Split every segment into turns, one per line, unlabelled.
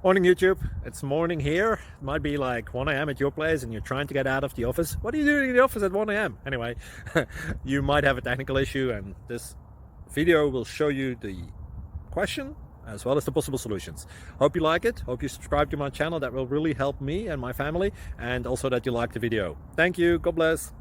Morning YouTube, it's morning here. It might be like 1 a.m. at your place and you're trying to get out of the office. What are you doing in the office at 1 a.m.? Anyway, you might have a technical issue and this video will show you the question as well as the possible solutions. Hope you like it, hope you subscribe to my channel. That will really help me and my family, and also that you like the video. Thank you, God bless.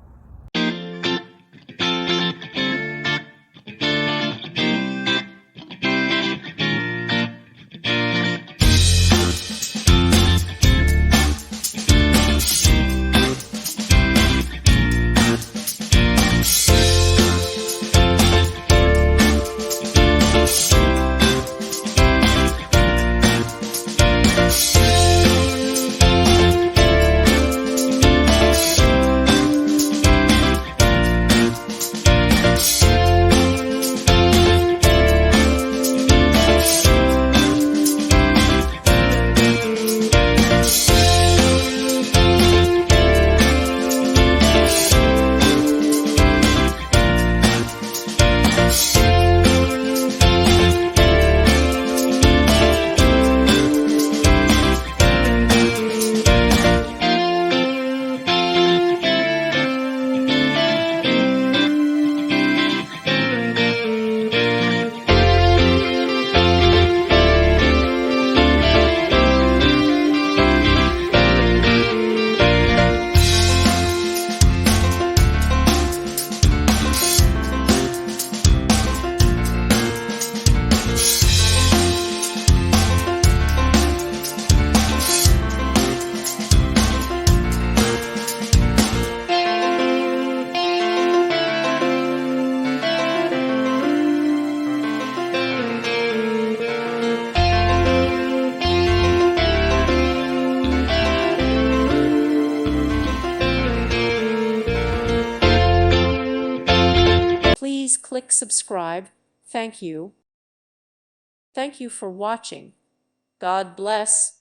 Please click subscribe. Thank you. Thank you for watching. God bless.